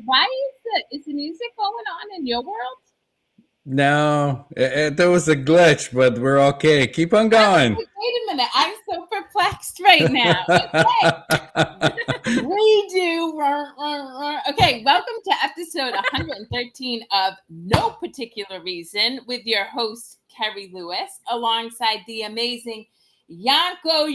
Why is the music going on in your world? No, there was a glitch, but we're okay. Keep on I was going. like, wait a minute, I'm so perplexed right now. Redo. Okay, welcome to episode 113 of No Particular Reason with your host, Kerri Lewis, alongside the amazing Yanko,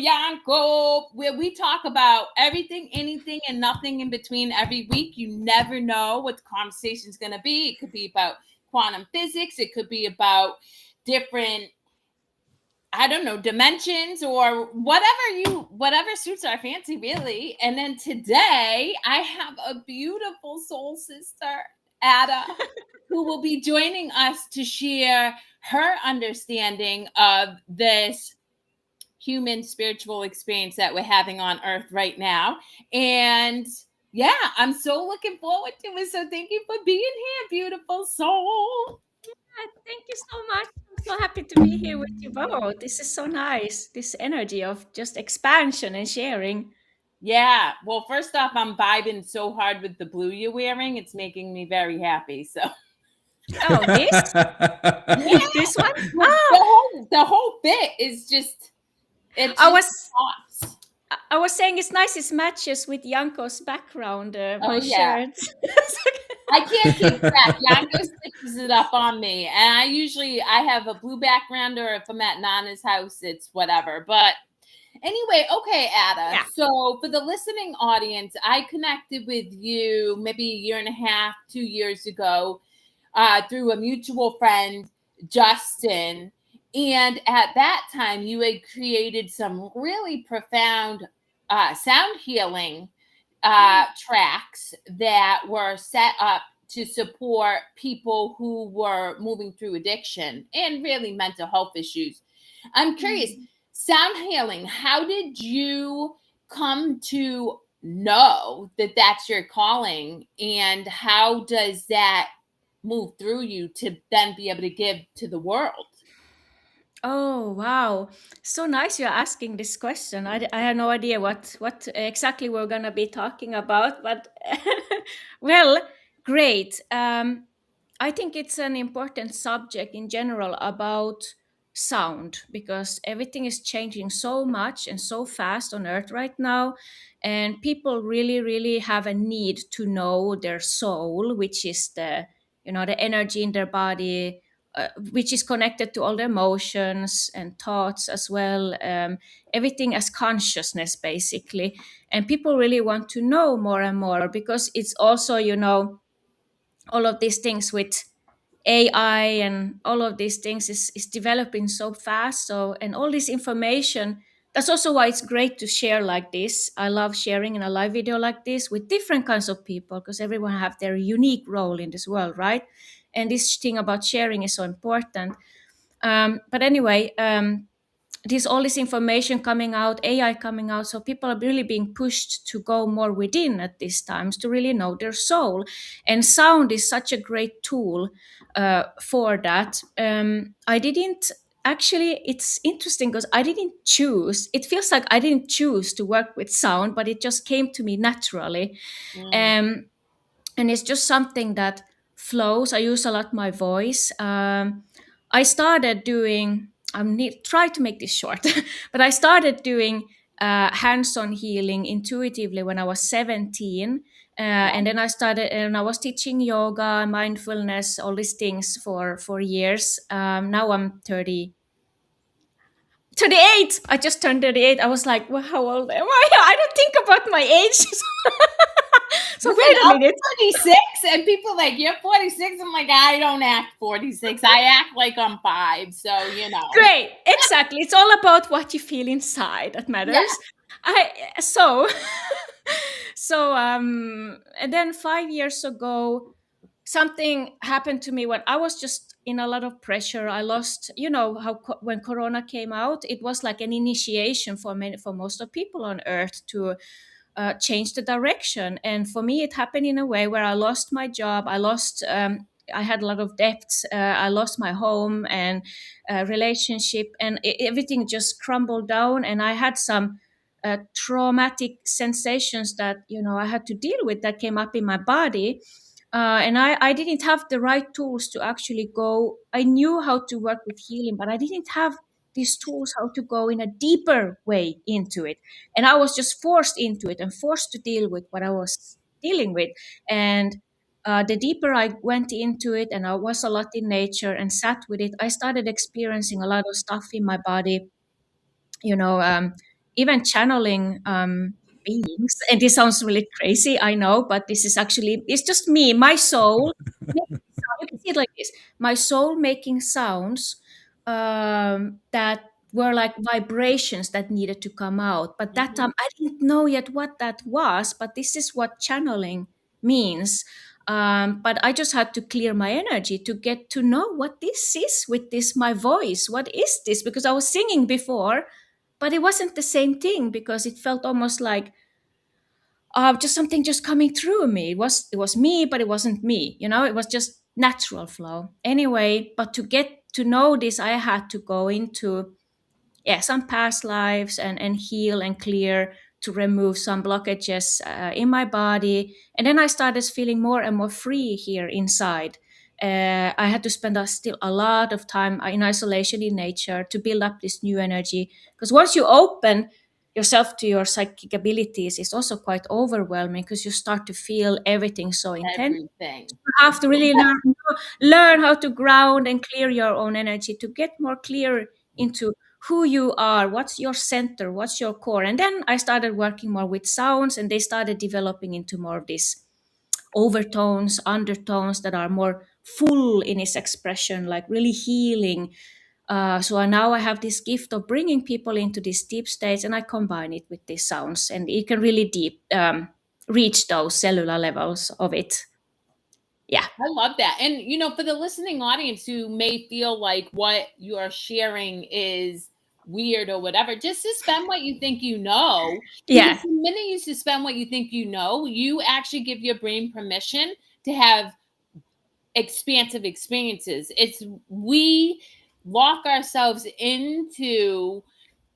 where we talk about everything, anything, and nothing in between every week. You never know what the conversation is going to be. It could be about quantum physics. It could be about different, I don't know, dimensions or whatever suits our fancy, really. And then today I have a beautiful soul sister, Ada, who will be joining us to share her understanding of this human spiritual experience that we're having on earth right now. And yeah, I'm so looking forward to it. So thank you for being here, beautiful soul. Thank you so much. I'm so happy to be here with you both. This is so nice. This energy of just expansion and sharing. Yeah. Well, first off, I'm vibing so hard with the blue you're wearing. It's making me very happy. So Oh, this? yeah. This one? The whole fit is just, it's I just was tops. I was saying it's nice. It matches with Yanko's background, my yeah. shirt. I can't keep track. Yanko stitches it up on me. And I have a blue background, or if I'm at Nana's house, it's whatever. But anyway, okay, Ada. Yeah. So for the listening audience, I connected with you maybe a year and a half, 2 years ago, through a mutual friend, Justin. And at that time, you had created some really profound sound healing tracks that were set up to support people who were moving through addiction and really mental health issues. I'm curious, sound healing, how did you come to know that that's your calling, and how does that move through you to then be able to give to the world? Oh, wow. So nice you're asking this question. I had no idea what exactly we're going to be talking about, but well, great. I think it's an important subject in general about sound, because everything is changing so much and so fast on earth right now, and people really really have a need to know their soul, which is the energy in their body, which is connected to all the emotions and thoughts as well, everything as consciousness basically. And people really want to know more and more, because it's also, all of these things with AI and all of these things is developing so fast. So, and all this information, that's also why it's great to share like this. I love sharing in a live video like this with different kinds of people, because everyone have their unique role in this world, right? And this thing about sharing is so important. But anyway, this all this information coming out, AI coming out, so people are really being pushed to go more within at these times to really know their soul. And sound is such a great tool for that. I didn't actually. It's interesting because I didn't choose. It feels like I didn't choose to work with sound, but it just came to me naturally. And it's just something that flows. I use a lot my voice. I started doing. Try to make this short, but I started doing hands-on healing intuitively when I was 17. And then I started, and I was teaching yoga, mindfulness, all these things for years. Now I'm 38. I just turned 38. I was like, well, how old am I? I don't think about my age. So Listen, wait a minute. I'm 46, and people like, you're 46. I'm like, I don't act 46. I act like I'm 5. So, Great. Exactly. It's all about what you feel inside that matters. Yeah. And then 5 years ago, something happened to me when I was just in a lot of pressure. I lost, when Corona came out, it was like an initiation for most of people on earth to change the direction. And for me, it happened in a way where I lost my job. I had a lot of debts. I lost my home and relationship, and everything just crumbled down. And I had some traumatic sensations that I had to deal with that came up in my body. And I didn't have the right tools to actually go. I knew how to work with healing, but I didn't have these tools how to go in a deeper way into it. And I was just forced into it and forced to deal with what I was dealing with. And the deeper I went into it, and I was a lot in nature and sat with it, I started experiencing a lot of stuff in my body, you know, even channeling beings. And this sounds really crazy, I know, but this is actually, it's just me, my soul. You can see it like this: my soul making sounds that were like vibrations that needed to come out. But that time I didn't know yet what that was, but this is what channeling means. But I just had to clear my energy to get to know what this is with this, my voice. What is this? Because I was singing before, but it wasn't the same thing because it felt almost like just something just coming through me. It was me, but it wasn't me. It was just natural flow. Anyway, but to get to know this, I had to go into some past lives and heal and clear to remove some blockages in my body. And then I started feeling more and more free here inside. I had to spend still a lot of time in isolation in nature to build up this new energy. Because once you open yourself to your psychic abilities, it's also quite overwhelming because you start to feel everything so intense. Everything. You have to really learn how to ground and clear your own energy to get more clear into who you are, what's your center, what's your core. And then I started working more with sounds, and they started developing into more of these overtones, undertones that are more full in its expression, like really healing. So now I have this gift of bringing people into these deep states, and I combine it with these sounds, and it can really deep reach those cellular levels of it. Yeah. I love that. And, for the listening audience who may feel like what you are sharing is weird or whatever, just suspend what you think you know. Yeah. Because the minute you suspend what you think you know, you actually give your brain permission to have expansive experiences. We lock ourselves into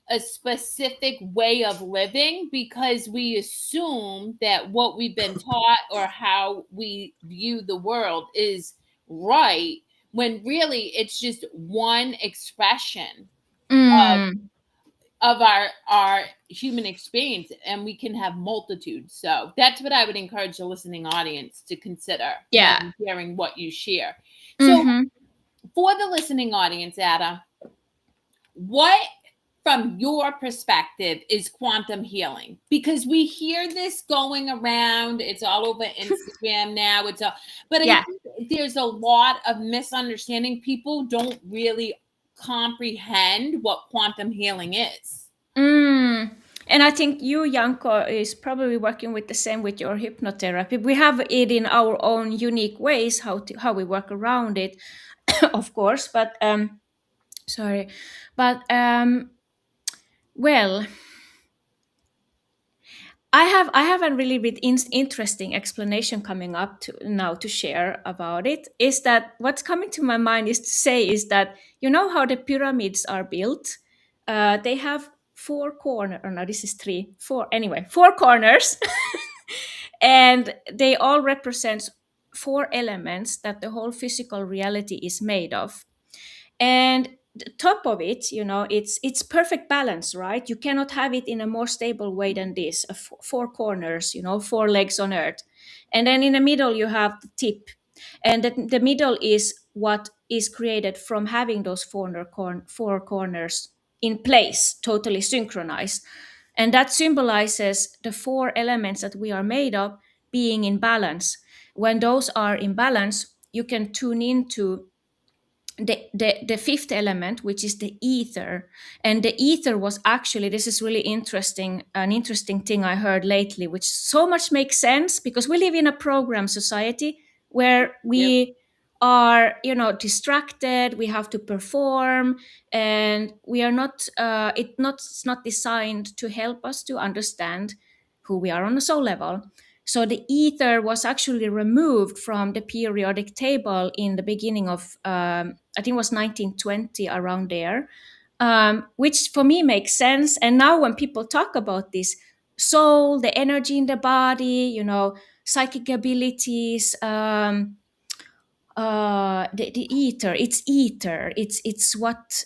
a specific way of living because we assume that what we've been taught or how we view the world is right, when really it's just one expression of our human experience, and we can have multitudes. So that's what I would encourage the listening audience to consider when hearing what you share. So for the listening audience, Ada, what from your perspective is quantum healing? Because we hear this going around, it's all over Instagram now, but I think there's a lot of misunderstanding. People don't really comprehend what quantum healing is. And I think you, Yanko, is probably working with the same with your hypnotherapy. We have it in our own unique ways how we work around it, of course. But well, I have a really bit interesting explanation coming up to share about it. Is that what's coming to my mind is to say is that how the pyramids are built. They have four corners. Oh no, this is four corners, and they all represent four elements that the whole physical reality is made of. And the top of it, it's perfect balance, right? You cannot have it in a more stable way than this. Four corners, four legs on earth, and then in the middle you have the tip, and the middle is what is created from having those four corners in place, totally synchronized, and that symbolizes the four elements that we are made of being in balance. When those are in balance, you can tune into the fifth element, which is the ether. And the ether was actually, this is really interesting, an interesting thing I heard lately, which so much makes sense because we live in a program society where we are distracted, we have to perform, and we are not it's not designed to help us to understand who we are on a soul level. So the ether was actually removed from the periodic table in the beginning of, I think it was 1920, around there. which for me makes sense. And now when people talk about this soul, the energy in the body, psychic abilities, the ether, it's what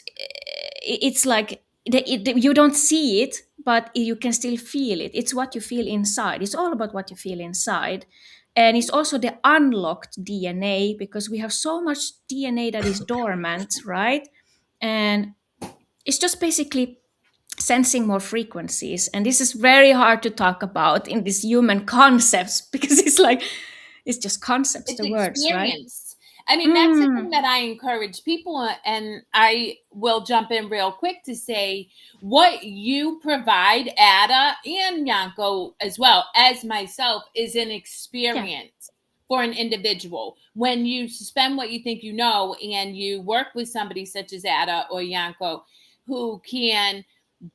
it's like. You don't see it, but you can still feel it. It's what you feel inside. It's all about what you feel inside. And it's also the unlocked DNA, because we have so much DNA that is dormant, right? And it's just basically sensing more frequencies. And this is very hard to talk about in these human concepts, because it's just concepts, It's the words, right? experience. I mean, that's the thing Mm. that I encourage people, and I will jump in real quick to say what you provide, Ada and Yanko as well as myself, is an Yeah. experience for an individual. When you suspend what you think you know and you work with somebody such as Ada or Yanko, who can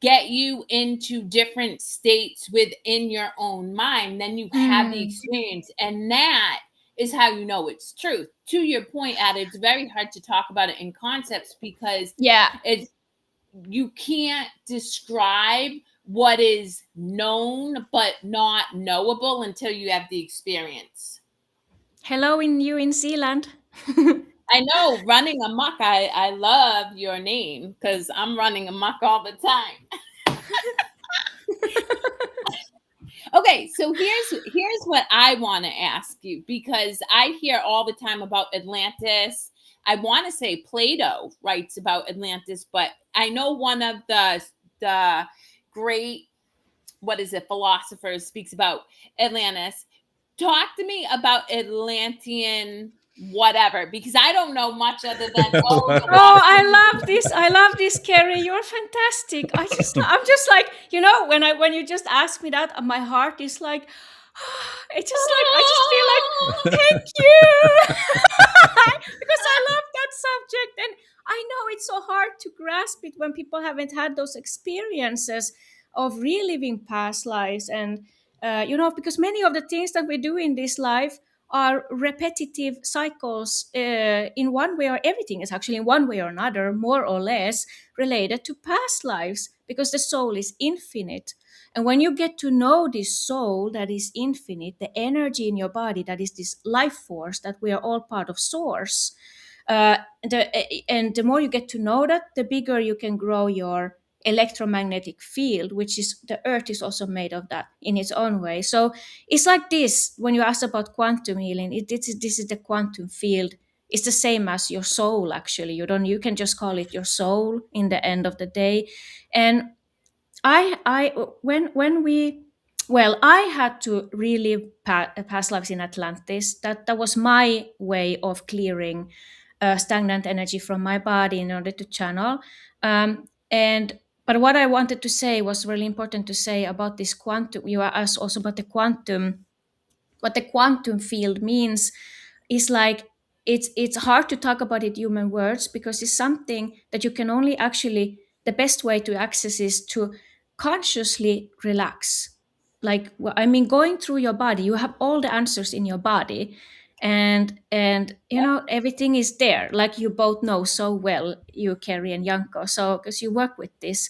get you into different states within your own mind, then you have the Mm. experience. And that is how you know it's truth. To your point, Ad, it's very hard to talk about it in concepts because Yeah. it's you can't describe what is known but not knowable until you have the experience. Hello in New Zealand. I know, running amok. I love your name because I'm running amok all the time. Okay, so here's what I want to ask you, because I hear all the time about Atlantis. I want to say Plato writes about Atlantis, but I know one of the great, what is it, philosophers speaks about Atlantis. Talk to me about Atlantean whatever, because I don't know much other than, oh, the Oh, lost I cities. love this. I love this, Kerri. You're fantastic. I'm just like, when you just ask me that, my heart is like, it's just like, I just feel like, thank you. Because I love that subject. And I know it's so hard to grasp it when people haven't had those experiences of reliving past lives. And, because many of the things that we do in this life are repetitive cycles, in one way, or everything is actually in one way or another, more or less related to past lives, because the soul is infinite. And when you get to know this soul that is infinite, the energy in your body that is this life force, that we are all part of source, uh, and the more you get to know that, the bigger you can grow your electromagnetic field, which is, the earth is also made of that in its own way. So it's like this: when you ask about quantum healing, this is the quantum field. It's the same as your soul. Actually, you can just call it your soul in the end of the day. And I when we well, I had to relive past lives in Atlantis. That was my way of clearing stagnant energy from my body in order to channel. And but what I wanted to say was really important to say about this quantum. You asked also about the quantum. What the quantum field means is like, it's hard to talk about it human words, because it's something that you can only actually, the best way to access is to consciously relax. Like, I mean, going through your body, you have all the answers in your body, and everything is there, like you both know so well, you, Kerri and Yanko, so because you work with this.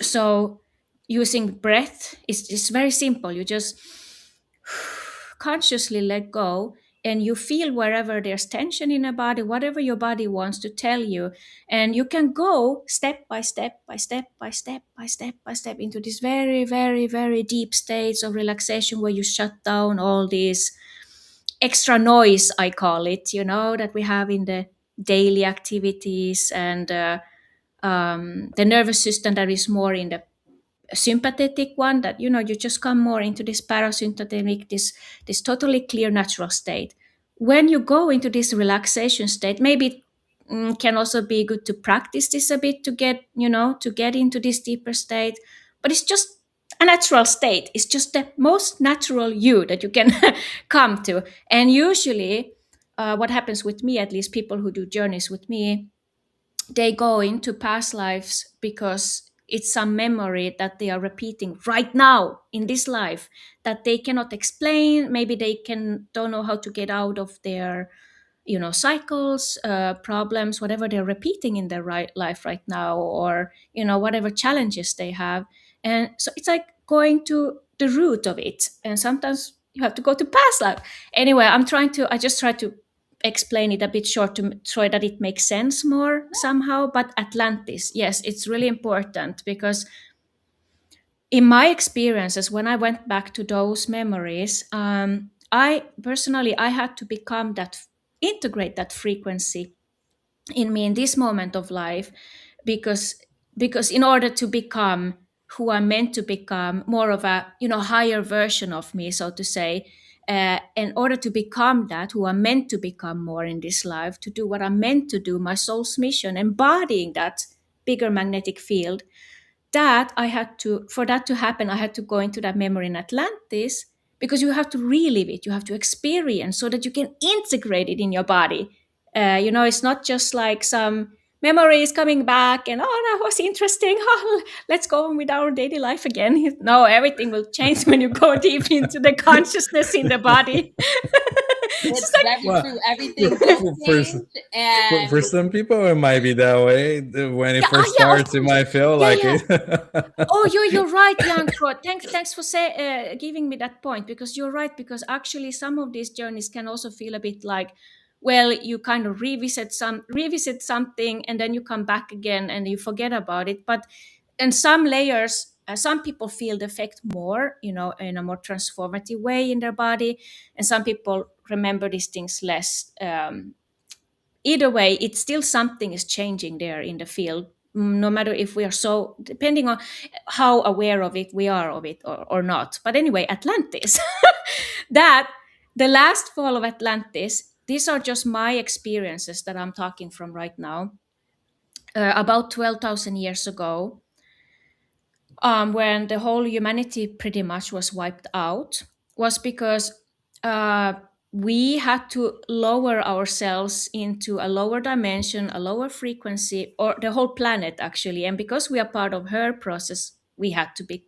So using breath is very simple. You just consciously let go, and you feel wherever there's tension in a body, whatever your body wants to tell you. And you can go step by step by step by step by step by step into these very, very, very deep states of relaxation, where you shut down all these extra noise, I call it, that we have in the daily activities. And the nervous system that is more in the sympathetic one, that you just come more into this parasympathetic, this totally clear natural state. When you go into this relaxation state, maybe can also be good to practice this a bit, to get into this deeper state. But it's just a natural state. It's just the most natural you that you can come to. And usually, what happens with me, at least people who do journeys with me, they go into past lives because it's some memory that they are repeating right now in this life, that they cannot explain. Maybe they don't know how to get out of their cycles, problems, whatever they're repeating in their life right now, or whatever challenges they have. And so it's like going to the root of it, and sometimes you have to go to past life. Anyway, I just try to explain it a bit short so that it makes sense more somehow. But Atlantis, yes, it's really important, because in my experiences, when I went back to those memories, I personally, I had to become that, integrate that frequency in me in this moment of life, because in order to become who I'm meant to become, more of a higher version of me, so to say, in order to become that who I'm meant to become more in this life, to do what I'm meant to do, my soul's mission, embodying that bigger magnetic field, that I had to, for that to happen, I had to go into that memory in Atlantis, because you have to relive it, you have to experience, so that you can integrate it in your body. It's not just like some memories coming back and, oh, that was interesting. Oh, let's go on with our daily life again. No, everything will change when you go deep into the consciousness in the body. It's It's just like, very Well, true. Everything will for, change. for And some people, it might be that way. When it yeah, first yeah, of starts, it course. might feel Yeah, like yeah. it. Oh, you're right, Yanko. Thanks for giving me that point, because you're right. Because actually, some of these journeys can also feel a bit like, well, you kind of revisit something, and then you come back again and you forget about it. But in some layers, some people feel the effect more, in a more transformative way in their body, and some people remember these things less. Either way, it's still something is changing there in the field, no matter if we are, so depending on how aware of it we are of it, or not. But anyway, Atlantis, that the last fall of Atlantis, these are just my experiences that I'm talking from right now. About 12,000 years ago, when the whole humanity pretty much was wiped out, was because uh, we had to lower ourselves into a lower dimension, a lower frequency, or the whole planet actually. And because we are part of her process, we had to be,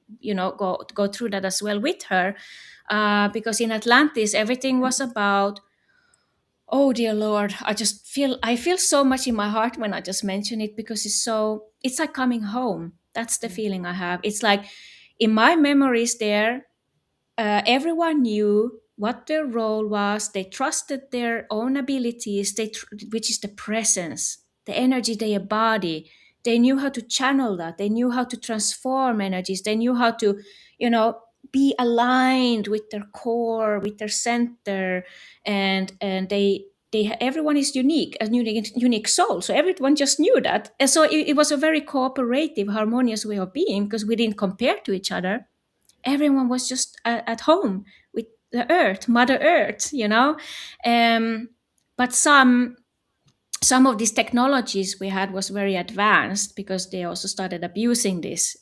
go through that as well with her. Because in Atlantis, everything was about, oh dear Lord, I feel so much in my heart when I just mention it, because it's like coming home. That's the feeling I have. It's like in my memories there, everyone knew what their role was. They trusted their own abilities, which is the presence, the energy they embody. They knew how to channel that. They knew how to transform energies. They knew how to, you know, be aligned with their core, with their center, and they everyone is unique, a unique soul. So everyone just knew that, and so it was a very cooperative, harmonious way of being, because we didn't compare to each other. Everyone was just at home with the earth, Mother Earth, but some of these technologies we had was very advanced, because they also started abusing this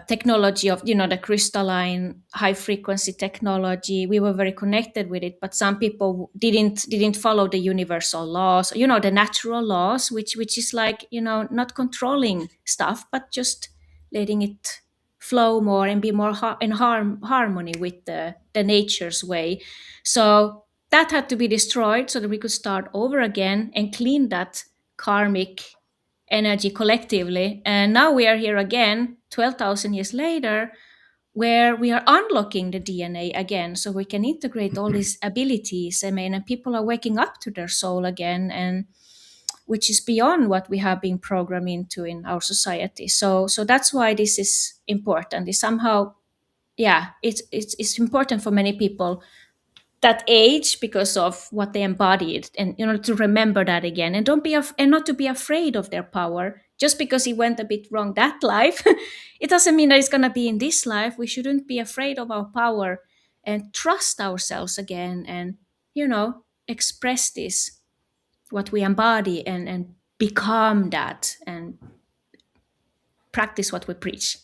technology of, the crystalline high frequency technology. We were very connected with it, but some people didn't follow the universal laws, the natural laws, which is like, not controlling stuff, but just letting it flow more and be more in harmony with the nature's way. So that had to be destroyed so that we could start over again and clean that karmic energy collectively. And now we are here again, 12,000 years later, where we are unlocking the DNA again, so we can integrate all these abilities. I mean, and people are waking up to their soul again, and which is beyond what we have been programmed into in our society. So that's why this is important. It's somehow, yeah, it's important for many people that age, because of what they embodied, and to remember that again, and don't be and not to be afraid of their power just because it went a bit wrong that life. It doesn't mean that it's going to be in this life. We shouldn't be afraid of our power, and trust ourselves again, and express this, what we embody, and become that, and practice what we preach.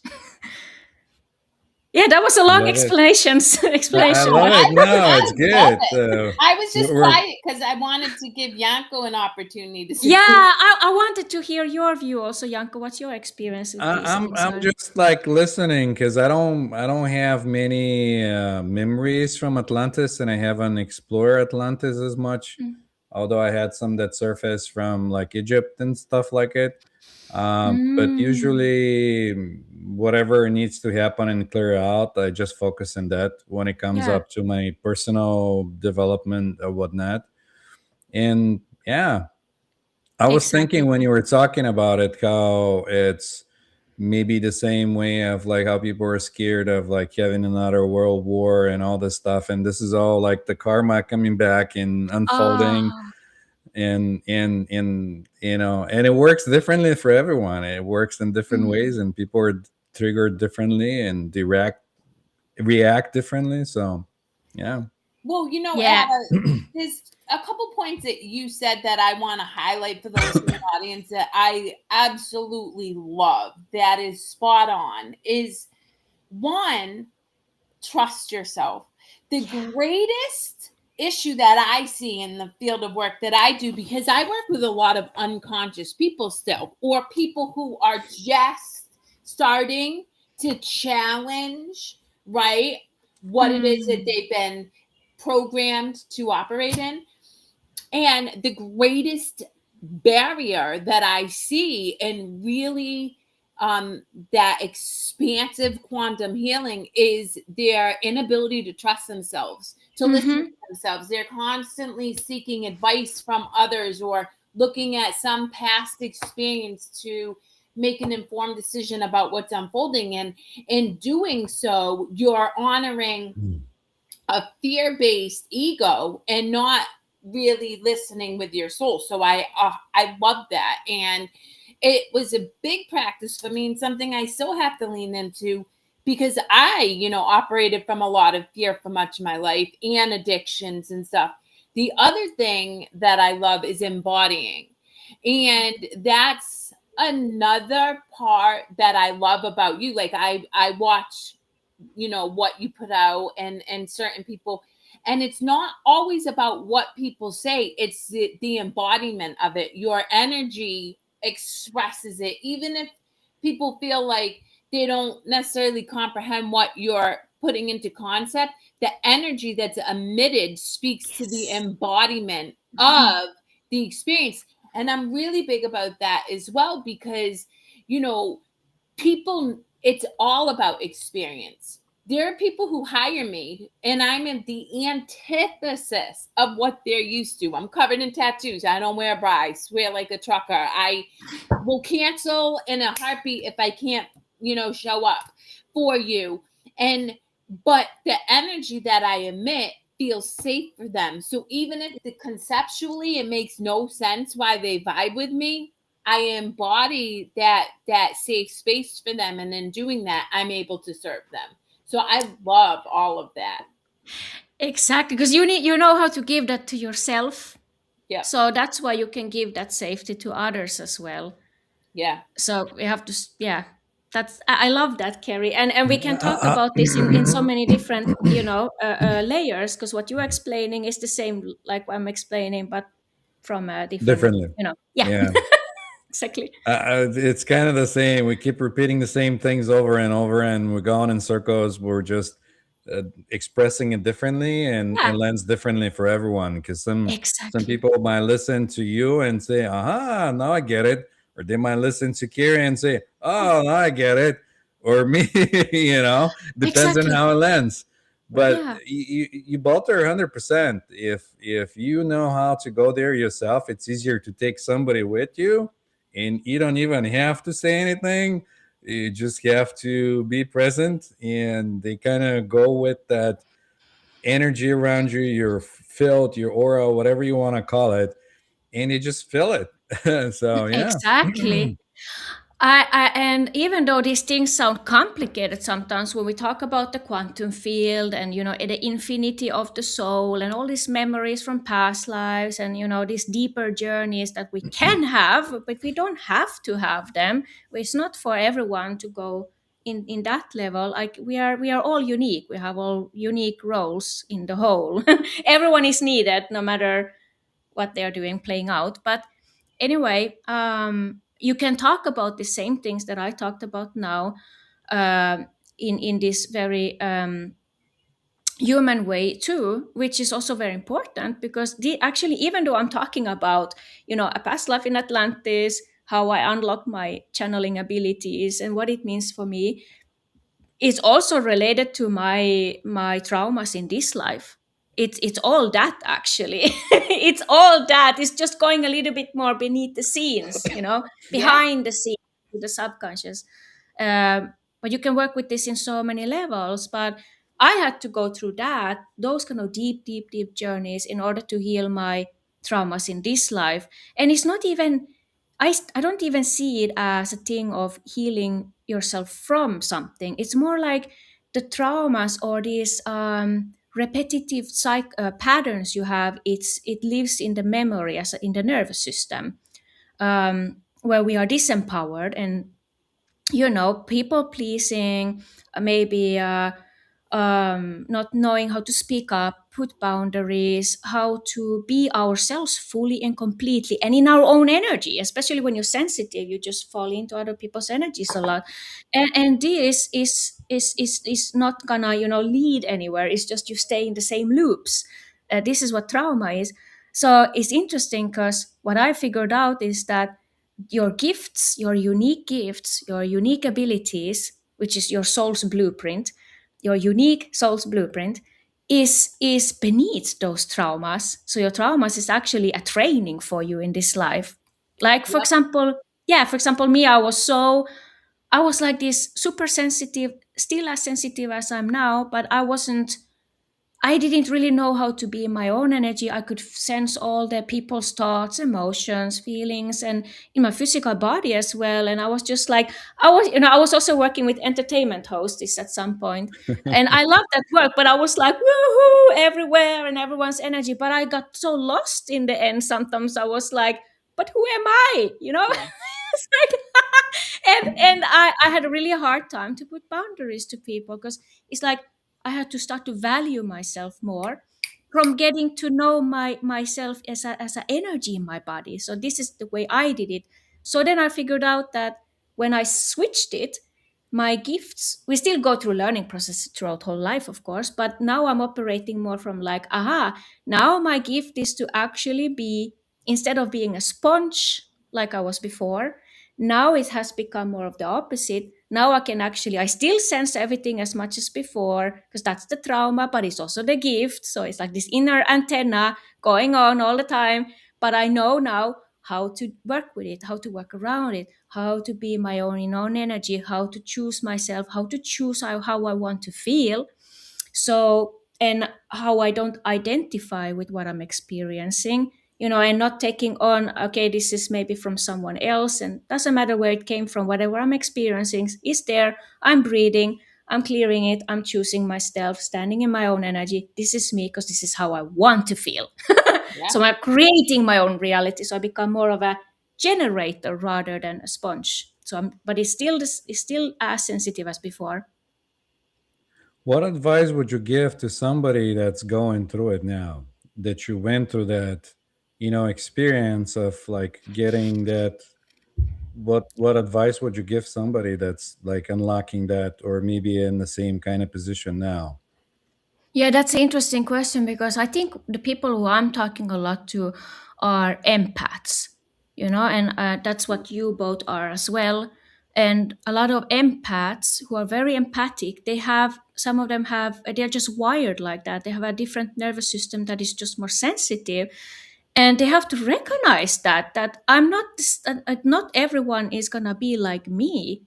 Yeah, that was a I long love it. I explanation. love But it. No, I it's love good. it. I was just We're quiet because I wanted to give Yanko an opportunity to yeah, speak. I wanted to hear your view also, Yanko. What's your experience with these things? I'm just like listening because I don't have many memories from Atlantis, and I haven't explored Atlantis as much. Mm. Although I had some that surfaced from like Egypt and stuff like it. But Mm. usually, whatever needs to happen and clear out, I just focus on that when it comes Yeah, up to my personal development or whatnot. And yeah, I was thinking exactly. when you were talking about it, how it's maybe the same way of like how people are scared of like having another world war and all this stuff. And this is all like the karma coming back and unfolding Ah, and and it works differently for everyone. It works in different mm, ways, and people are triggered differently and react differently. So yeah. Well, yeah. there's a couple points that you said that I want to highlight for the listening audience that I absolutely love. That is spot on. Is one, trust yourself. The greatest issue that I see in the field of work that I do, because I work with a lot of unconscious people still, or people who are just starting to challenge, right, what it is that Mm, they've been programmed to operate in. And the greatest barrier that I see in really that expansive quantum healing is their inability to trust themselves, to listen to mm-hmm. themselves. They're constantly seeking advice from others or looking at some past experience to make an informed decision about what's unfolding. And in doing so, you're honoring a fear-based ego and not really listening with your soul. So I love that, and it was a big practice for me and something I still have to lean into because I operated from a lot of fear for much of my life and addictions and stuff. The other thing that I love is embodying, and that's another part that I love about you. Like I watch what you put out and certain people, and it's not always about what people say, it's the embodiment of it. Your energy expresses it, even if people feel like they don't necessarily comprehend what you're putting into concept. The energy that's emitted speaks to the Yes. embodiment of the experience. And I'm really big about that as well, because you know people, it's all about experience. There are people who hire me and I'm in the antithesis of what they're used to. I'm covered in tattoos. I don't wear a bra. I swear like a trucker. I will cancel in a heartbeat if I can't, show up for you. And but the energy that I emit feels safe for them. So even if conceptually it makes no sense why they vibe with me, I embody that safe space for them, and in doing that, I'm able to serve them. So I love all of that. Exactly, because you know how to give that to yourself. Yep. So that's why you can give that safety to others as well. Yeah. So we have to yeah, that's I love that, Kerry. And we can talk Uh, about this in so many different layers, because what you're explaining is the same like I'm explaining, but from a different, Differently. yeah. Yeah. Exactly. It's kind of the same. We keep repeating the same things over and over, and we're going in circles. We're just expressing it differently, and it Yeah, lands differently for everyone. Because some exactly. people might listen to you and say, "Aha, now I get it," or they might listen to Kerri and say, Oh, "Oh, now I get it," or me. Depends on exactly. how it lands. But Yeah, you both are 100%. If you know how to go there yourself, it's easier to take somebody with you, and you don't even have to say anything. You just have to be present, and they kind of go with that energy around you, your field, your aura, whatever you want to call it, and you just feel it. So yeah. exactly. And even though these things sound complicated sometimes when we talk about the quantum field and the infinity of the soul and all these memories from past lives and these deeper journeys that we can have, but we don't have to have them. It's not for everyone to go in that level, like we are all unique. We have all unique roles in the whole. Everyone is needed, no matter what they are doing, playing out. But anyway, you can talk about the same things that I talked about now, in this very human way too, which is also very important, because actually, even though I'm talking about, a past life in Atlantis, how I unlock my channeling abilities and what it means for me, it's also related to my traumas in this life. It's all that, actually. It's all that. It's just going a little bit more beneath the scenes, Yeah. behind the scenes, to the subconscious. But you can work with this in so many levels. But I had to go through those kind of deep, deep, deep journeys in order to heal my traumas in this life. And it's not even, I don't even see it as a thing of healing yourself from something. It's more like the traumas, or these repetitive patterns you have. It lives in the memory, in the nervous system, where we are disempowered, and people pleasing, maybe not knowing how to speak up, put boundaries, how to be ourselves fully and completely, and in our own energy. Especially when you're sensitive, you just fall into other people's energies a lot, and this is not gonna lead anywhere. It's just you stay in the same loops. This is what trauma is. So it's interesting, because what I figured out is that your gifts, your unique abilities, which is your soul's blueprint, your unique soul's blueprint, is beneath those traumas. So your traumas is actually a training for you in this life. Like, for Yep. example, me, I was like this super sensitive, still as sensitive as I'm now, but I didn't really know how to be in my own energy. I could sense all the people's thoughts, emotions, feelings, and in my physical body as well. And I was just like, I was also working with entertainment hosts at some point, and I loved that work. But I was like, woohoo, everywhere and everyone's energy. But I got so lost in the end. Sometimes I was like, but who am I? Yeah. It's like, and I had a really hard time to put boundaries to people, because it's like I had to start to value myself more from getting to know myself as a energy in my body. So this is the way I did it. So then I figured out that when I switched it, my gifts, we still go through learning process throughout whole life, of course, but now I'm operating more from like, now my gift is to actually be, instead of being a sponge like I was before, now it has become more of the opposite. Now I still sense everything as much as before, because that's the trauma, but it's also the gift. So it's like this inner antenna going on all the time. But I know now how to work with it, how to work around it, how to be my own energy, how to choose myself, how to choose how I want to feel. So, and how I don't identify with what I'm experiencing, and not taking on, okay, this is maybe from someone else, and doesn't matter where it came from. Whatever I'm experiencing is there. I'm breathing, I'm clearing it, I'm choosing myself, standing in my own energy. This is me, because this is how I want to feel. Yeah. So I'm creating my own reality. So I become more of a generator rather than a sponge. But it's still as sensitive as before. What advice would you give to somebody that's going through it now? That you went through that, experience of like getting that. What advice would you give somebody that's like unlocking that, or maybe in the same kind of position now? Yeah, that's an interesting question, because I think the people who I'm talking a lot to are empaths, and that's what you both are as well. And a lot of empaths who are very empathic, some of them they're just wired like that. They have a different nervous system that is just more sensitive. And they have to recognize that I'm not, not everyone is going to be like me.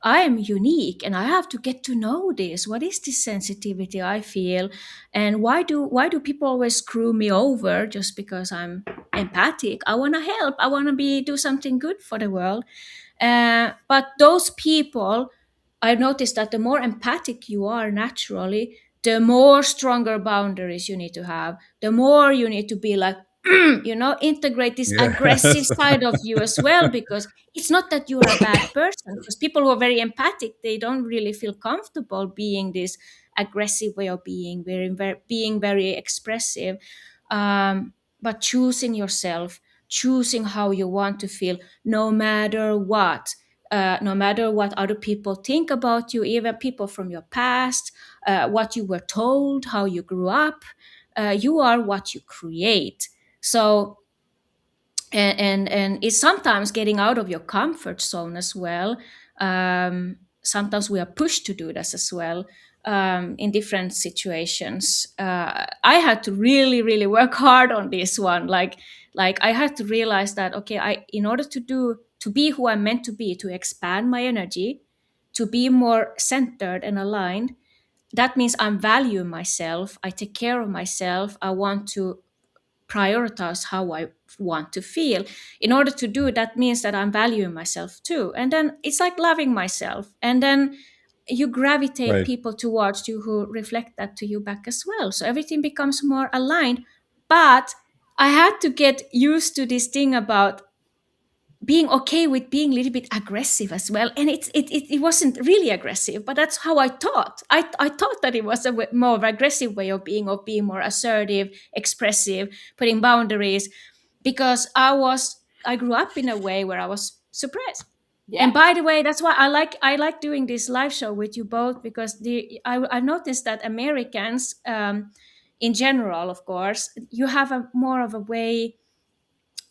I am unique, and I have to get to know this. What is this sensitivity I feel? And why do people always screw me over just because I'm empathic? I want to help. I want to do something good for the world. But those people, I've noticed that the more empathic you are naturally, the more stronger boundaries you need to have. The more you need to be like, integrate this aggressive Yes. side of you as well, because it's not that you're a bad person, because people who are very empathic, they don't really feel comfortable being this aggressive way of being, being very expressive. But choosing yourself, choosing how you want to feel, no matter what. No matter what other people think about you, even people from your past, what you were told, how you grew up, you are what you create. So, and it's sometimes getting out of your comfort zone as well. Sometimes we are pushed to do this as well, in different situations. I had to really really work hard on this one. Like I had to realize that, okay, I in order to be who I'm meant to be, to expand my energy, to be more centered and aligned, that means I'm valuing myself, I take care of myself, I want to prioritize how I want to feel. In order to do that means that I'm valuing myself too. And then it's like loving myself. And then you gravitate Right. people towards you who reflect that to you back as well. So everything becomes more aligned. But I had to get used to this thing about being okay with being a little bit aggressive as well. And it wasn't really aggressive, but that's how I thought. I thought that it was a more of aggressive way of being more assertive, expressive, putting boundaries, because I grew up in a way where I was suppressed. And Yeah. by the way, that's why I like doing this live show with you both, because I've noticed that Americans, in general, of course, you have a more of a way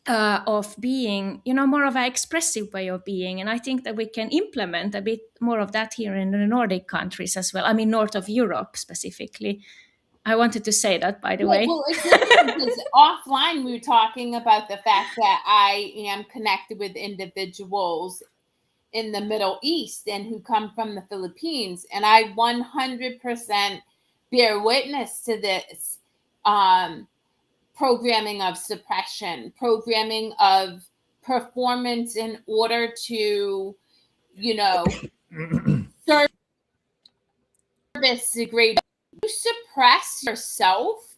of being, more of an expressive way of being. And I think that we can implement a bit more of that here in the Nordic countries as well. I mean, north of Europe specifically. I wanted to say that, by the way. Well, it's interesting because offline we were talking about the fact that I am connected with individuals in the Middle East and who come from the Philippines, and I 100% bear witness to this programming of suppression, programming of performance in order to, service the great. You suppress yourself.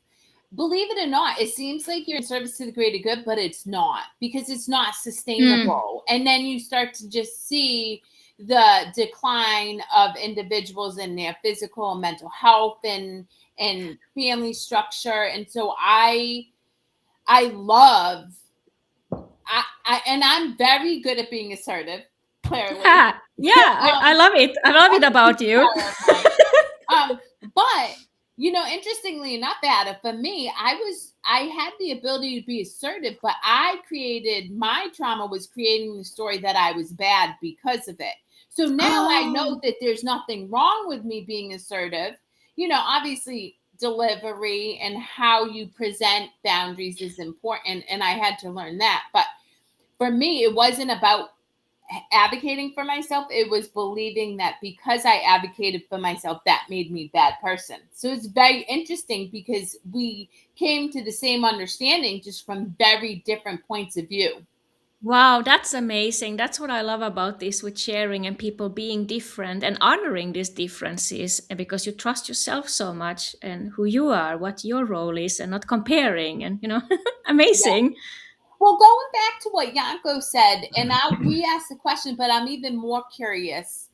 Believe it or not, it seems like you're in service to the greater good, but it's not, because it's not sustainable. And then you start to just see the decline of individuals in their physical and mental health and family structure. And so I love, and I'm very good at being assertive, clearly. Yeah, I love it. I love it about you. But interestingly enough, Ada, for me, I had the ability to be assertive, but my trauma was creating the story that I was bad because of it. So now I know that there's nothing wrong with me being assertive. Obviously delivery and how you present boundaries is important, and I had to learn that. But for me, it wasn't about advocating for myself. It was believing that because I advocated for myself, that made me a bad person. So it's very interesting because we came to the same understanding, just from very different points of view. Wow, that's amazing. That's what I love about this, with sharing and people being different and honoring these differences, and because you trust yourself so much and who you are, what your role is, and not comparing. And Yeah. amazing. Well, going back to what Yanko said, and I'll re-ask the question, but I'm even more curious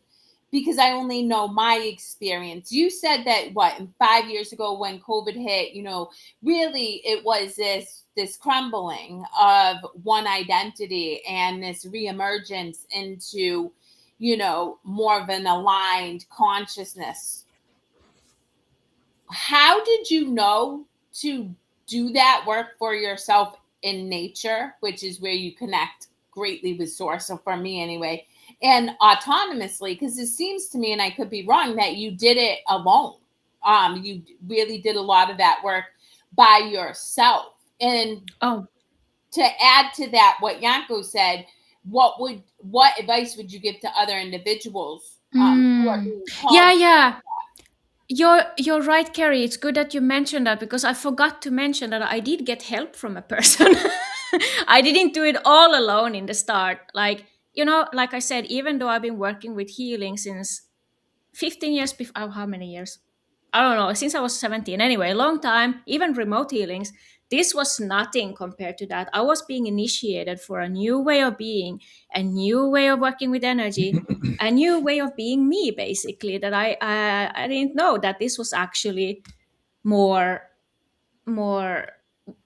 because I only know my experience. You said that 5 years ago when COVID hit, really it was this crumbling of one identity and this reemergence into, more of an aligned consciousness. How did you know to do that work for yourself in nature, which is where you connect greatly with source? So for me anyway, and autonomously, because it seems to me, and I could be wrong, that you did it alone. You really did a lot of that work by yourself. And to add to that, what Yanko said, what advice would you give to other individuals who are being called? Yeah. You're right, Kerri. It's good that you mentioned that, because I forgot to mention that I did get help from a person. I didn't do it all alone in the start. Like I said, even though I've been working with healing since 15 years before, how many years? I don't know, since I was 17. Anyway, a long time, even remote healings. This was nothing compared to that. I was being initiated for a new way of being, a new way of working with energy, a new way of being me, basically. That I didn't know that this was actually more more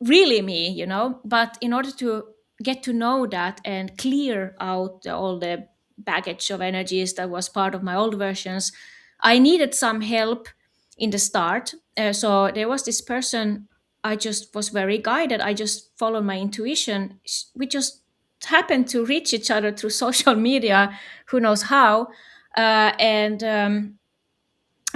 really me, but in order to get to know that and clear out all the baggage of energies that was part of my old versions, I needed some help in the start. So there was this person. I just was very guided. I just followed my intuition. We just happened to reach each other through social media, who knows how. And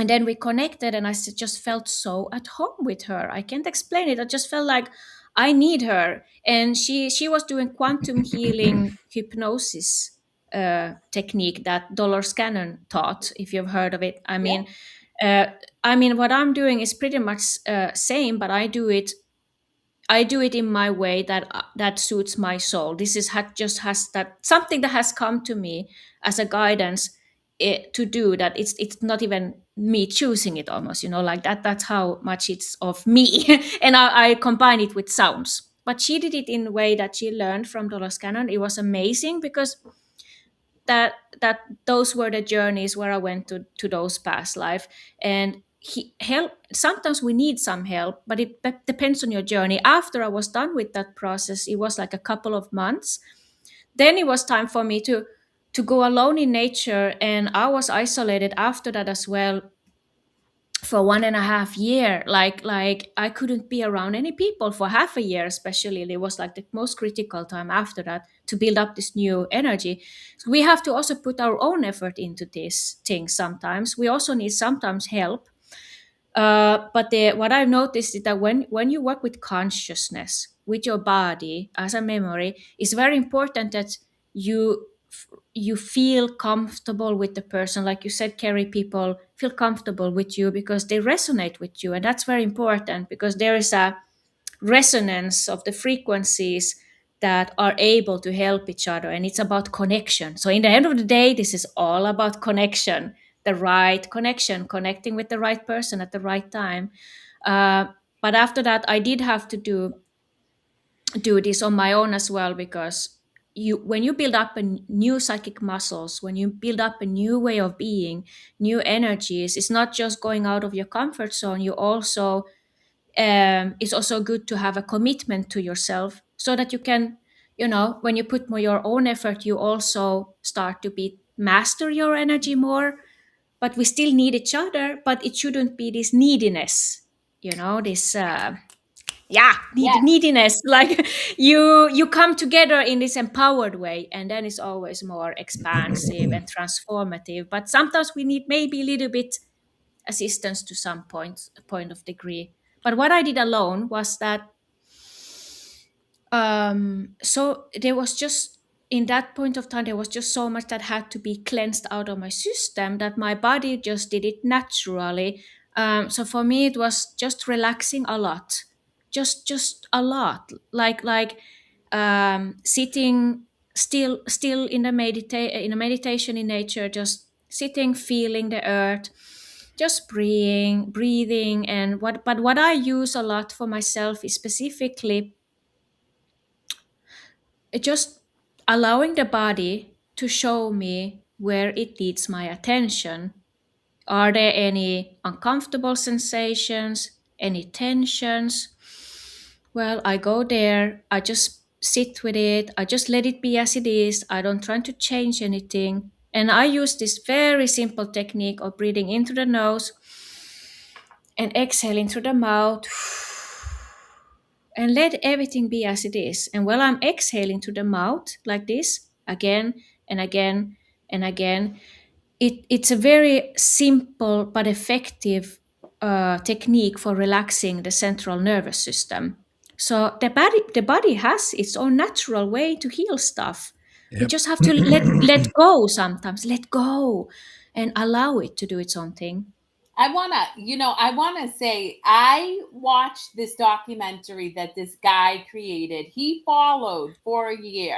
then we connected, and just felt so at home with her. I can't explain it. I just felt like I need her. And she was doing quantum healing hypnosis technique that Dolores Cannon taught, if you've heard of it. Yeah. Uh, what I'm doing is pretty much same, but I do it in my way that suits my soul. This is just has that something that has come to me as a guidance, to do that. It's not even me choosing it, almost, like that. That's how much it's of me, and I combine it with sounds. But she did it in a way that she learned from Dolores Cannon. It was amazing because that that those were the journeys where I went to those past life. And he help. Sometimes we need some help, but it depends on your journey. After I was done with that process, it was like a couple of months. Then it was time for me to go alone in nature, and I was isolated after that as well for 1.5 year. Like I couldn't be around any people for half a year. Especially, it was like the most critical time after that to build up this new energy. So we have to also put our own effort into these things. Sometimes we also need sometimes help. But what I've noticed is that when you work with consciousness, with your body as a memory, it's very important that you you feel comfortable with the person. Like you said, Kerri, people feel comfortable with you because they resonate with you, and that's very important because there is a resonance of the frequencies that are able to help each other, and it's about connection. So in the end of the day, this is all about connection, the right connection, connecting with the right person at the right time. uh, but after that, I did have to do this on my own as well, because when you build up new psychic muscles, when you build up a new way of being, new energies, it's not just going out of your comfort zone. You also it's also good to have a commitment to yourself, so that you can, when you put more your own effort, you also start to be master your energy more. But we still need each other, but it shouldn't be this neediness, this Yes. neediness. Like you come together in this empowered way, and then it's always more expansive and transformative. But sometimes we need maybe a little bit assistance to some point of degree. But what I did alone was that, so there was just, in that point of time, there was just so much that had to be cleansed out of my system that my body just did it naturally. So for me, it was just relaxing a lot, just a lot, like sitting still in the meditation in nature, just sitting, feeling the earth, just breathing. And what I use a lot for myself is specifically just allowing the body to show me where it needs my attention. Are there any uncomfortable sensations, any tensions? Well, I go there, I just sit with it, I just let it be as it is, I don't try to change anything. And I use this very simple technique of breathing into the nose and exhaling through the mouth, and let everything be as it is. And while I'm exhaling through the mouth like this, again and again and again, it's a very simple but effective technique for relaxing the central nervous system. So the body has its own natural way to heal stuff. We Yep. just have to let go sometimes, let go, and allow it to do its own thing. I want to say, I watched this documentary that this guy created. He followed for a year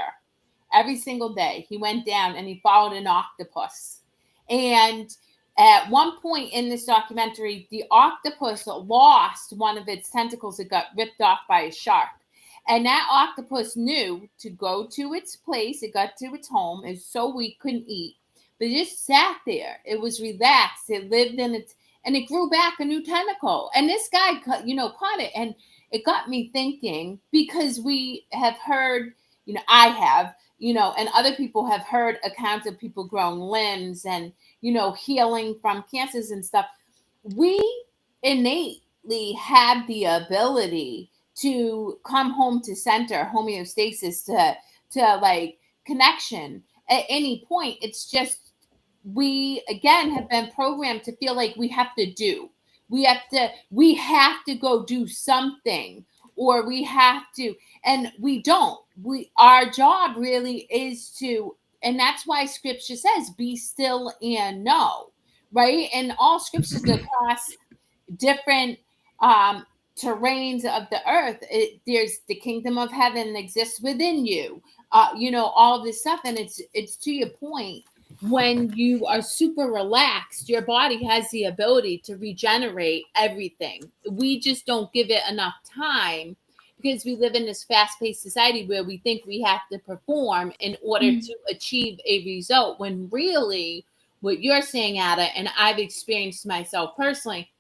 every single day. He went down and he followed an octopus. And At one point in this documentary, the octopus lost one of its tentacles. It got ripped off by a shark. And that octopus knew to go to its place. It got to its home. It was so weak, couldn't eat. But it just sat there. It was relaxed. It lived in its, and it grew back a new tentacle. And this guy, caught it. And it got me thinking, because we have heard, I have, and other people have heard accounts of people growing limbs and, healing from cancers and stuff. We innately have the ability to come home to center, homeostasis, to like connection at any point. It's just, we again have been programmed to feel like we have to do, we have to go do something, or we have to, and we don't. Our job really is to, and that's why scripture says be still and know, right? And all scriptures across different terrains of the earth, there's the kingdom of heaven exists within you, all this stuff. And it's to your point, when you are super relaxed, your body has the ability to regenerate everything. We just don't give it enough time, because we live in this fast-paced society where we think we have to perform in order to achieve a result, when really what you're saying, Ada, and I've experienced myself personally,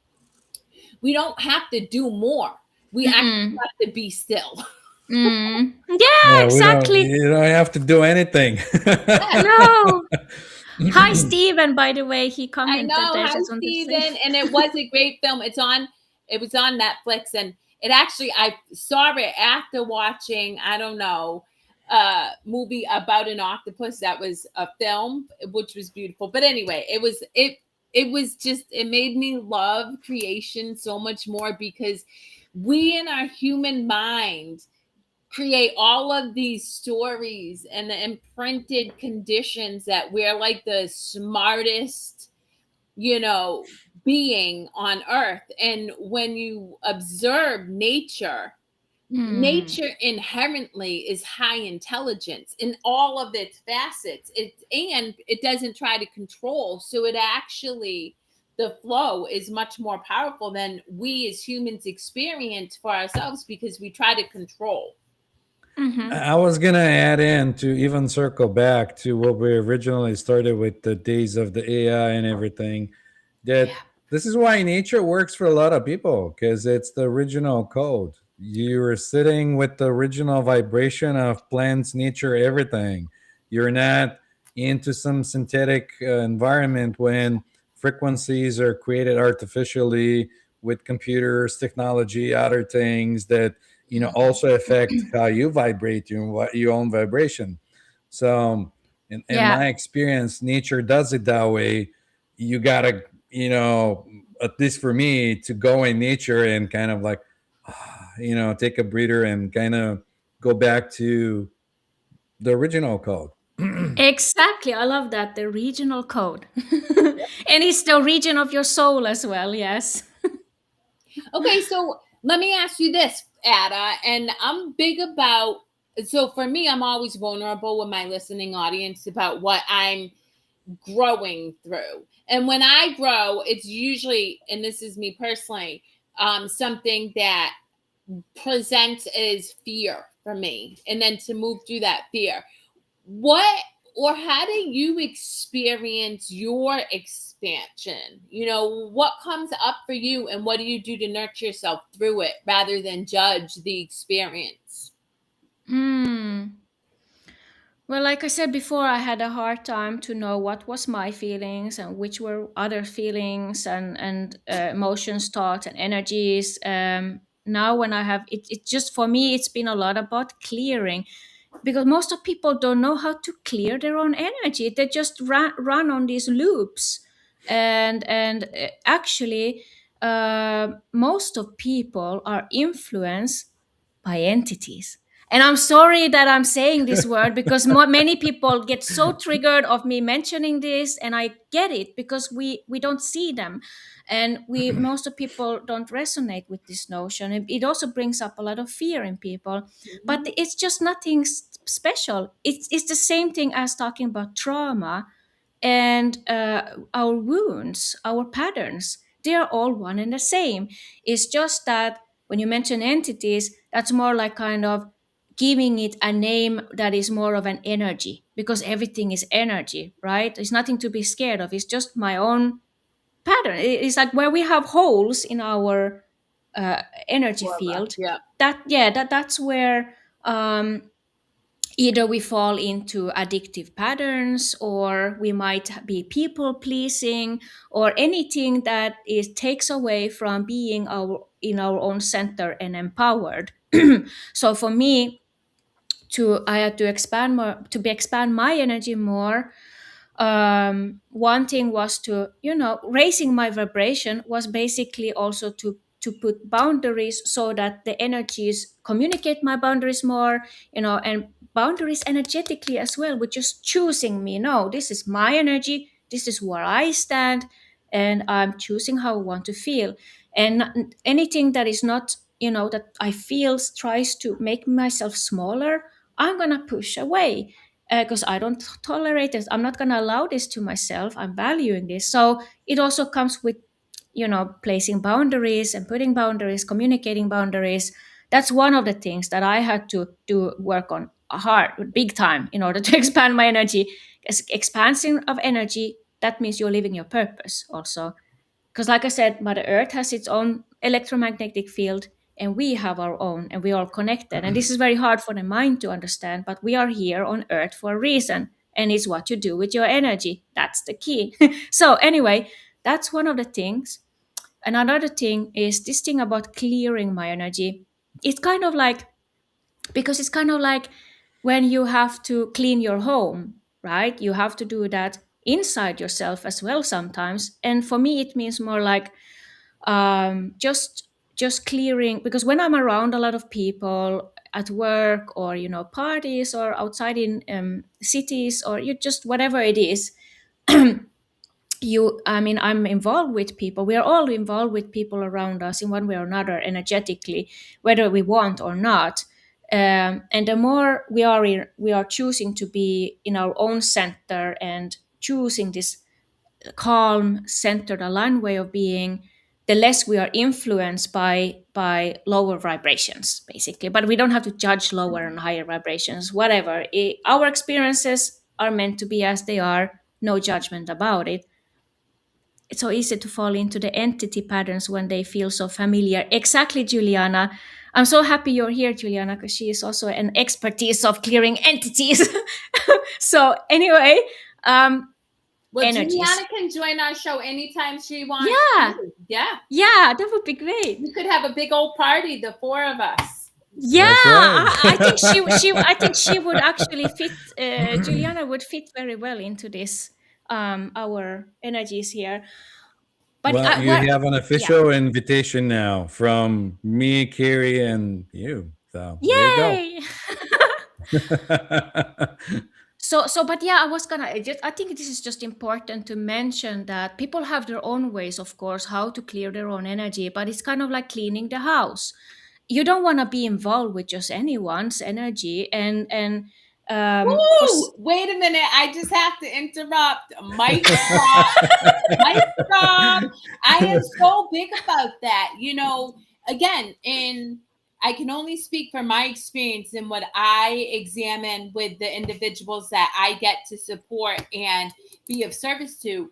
we don't have to do more. We actually have to be still. Yeah, Yeah, we don't. exactly. You don't have to do anything. No. Hi, Steven, by the way. He I commented know. there Hi, just on the Steven. same. And it was a great film. It was on Netflix, and it actually, I saw it after watching, I don't know, a movie about an octopus that was a film, which was beautiful. But anyway, it was just, it made me love creation so much more, because we in our human mind create all of these stories and the imprinted conditions that we're like the smartest, being on earth. And when you observe nature, nature inherently is high intelligence in all of its facets. And it doesn't try to control. So it actually, the flow is much more powerful than we as humans experience for ourselves, because we try to control. I was gonna add in to even circle back to what we originally started with, the days of the AI and everything. That this is why nature works for a lot of people, because it's the original code. You're sitting with the original vibration of plants, nature, everything. You're not into some synthetic environment when frequencies are created artificially with computers, technology, other things that also affect how you vibrate, your own vibration. So in Yeah. my experience, nature does it that way. You gotta, at least for me, to go in nature and kind of like take a breather and kind of go back to the original code. Exactly. I love that. The regional code. And it's the region of your soul as well. Yes. Okay, so let me ask you this, Ada, and I'm big about, so for me, I'm always vulnerable with my listening audience about what I'm growing through. And when I grow, it's usually, and this is me personally, something that presents as fear for me. And then to move through that fear, what, or how do you experience your expansion? What comes up for you, and what do you do to nurture yourself through it rather than judge the experience? Hmm. Well, like I said before, I had a hard time to know what was my feelings and which were other feelings and emotions, thoughts, and energies. Now, when I have it, it just for me, it's been a lot about clearing, because most of people don't know how to clear their own energy. They just run on these loops, and actually, most of people are influenced by entities. And I'm sorry that I'm saying this word, because many people get so triggered of me mentioning this, and I get it, because we don't see them, and we most of people don't resonate with this notion. It also brings up a lot of fear in people, but it's just nothing special. It's the same thing as talking about trauma. And our wounds, our patterns, they are all one and the same. It's just that when you mention entities, that's more like kind of giving it a name that is more of an energy, because everything is energy, right? There's nothing to be scared of. It's just my own pattern. It's like where we have holes in our energy Aura. field. Yeah. That's where either we fall into addictive patterns, or we might be people pleasing, or anything that is takes away from being our in our own center and empowered. So for me, to I had to expand my energy more. One thing was to, raising my vibration was basically also to put boundaries, so that the energies communicate my boundaries more, and boundaries energetically as well, with just choosing me. No, this is my energy, this is where I stand, and I'm choosing how I want to feel. And anything that is not, that I feel tries to make myself smaller, I'm gonna push away, because I don't tolerate this. I'm not gonna allow this to myself. I'm valuing this. So it also comes with, placing boundaries and putting boundaries, communicating boundaries. That's one of the things that I had to do work on hard, big time, in order to expand my energy. Expansion of energy, that means you're living your purpose also. Because, like I said, Mother Earth has its own electromagnetic field, and we have our own, and we are all connected. And this is very hard for the mind to understand, but we are here on Earth for a reason. And it's what you do with your energy. That's the key. So, anyway, that's one of the things. Another thing is this thing about clearing my energy. It's kind of like, because it's kind of like when you have to clean your home, right? You have to do that inside yourself as well sometimes. And for me, it means more like, just clearing, because when I'm around a lot of people at work, or parties, or outside in cities, or you just whatever it is, I'm involved with people. We are all involved with people around us in one way or another, energetically, whether we want or not. And the more we are choosing to be in our own center, and choosing this calm, centered, aligned way of being, the less we are influenced by lower vibrations, basically. But we don't have to judge lower and higher vibrations, whatever. Our experiences are meant to be as they are, no judgment about it. It's so easy to fall into the entity patterns when they feel so familiar. Exactly, Juliana. I'm so happy you're here, Juliana, because she is also an expertise of clearing entities. So anyway, Well, energies. Juliana can join our show anytime she wants. Yeah. To. Yeah. Yeah, that would be great. We could have a big old party, the four of us. Yeah, That's right. I think I think she would actually fit. Juliana would fit very well into this. Our energies here, but Well, you have an yeah, official invitation now from me, Kerri, and you. So there you go. yay! So, but yeah, I think this is just important to mention that people have their own ways, of course, how to clear their own energy, but it's kind of like cleaning the house. You don't want to be involved with just anyone's energy, and Woo! Wait a minute. I just have to interrupt. Mic drop. Mic drop. I am so big about that. Again, I can only speak from my experience and what I examine with the individuals that I get to support and be of service to.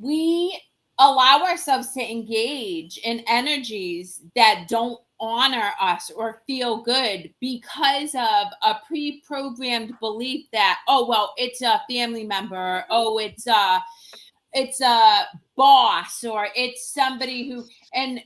We allow ourselves to engage in energies that don't honor us or feel good because of a pre-programmed belief that, oh well, it's a family member, oh it's a boss, or it's somebody who, and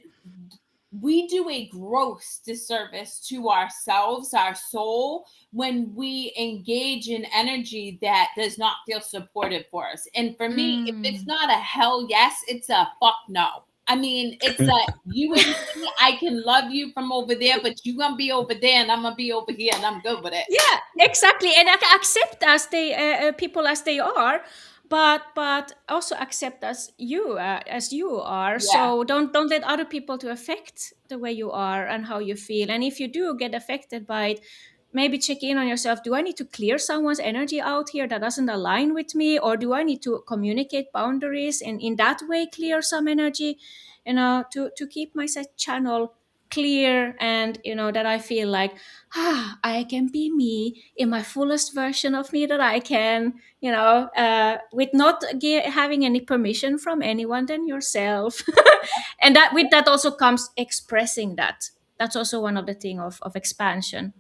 we do a gross disservice to ourselves, our soul, when we engage in energy that does not feel supportive for us. And for me, if it's not a hell yes, it's a fuck no. I mean, it's a you and me, I can love you from over there, but you're going to be over there and I'm going to be over here, and I'm good with it. Yeah, exactly. And I can accept as they people as they are, but also accept as you are. Yeah. So don't let other people to affect the way you are and how you feel. And if you do get affected by it, maybe check in on yourself. Do I need to clear someone's energy out here that doesn't align with me? Or do I need to communicate boundaries and in that way clear some energy, to keep my set channel clear, and that I feel like I can be me in my fullest version of me that I can, with not having any permission from anyone than yourself. And that with that also comes expressing that. That's also one of the thing of expansion.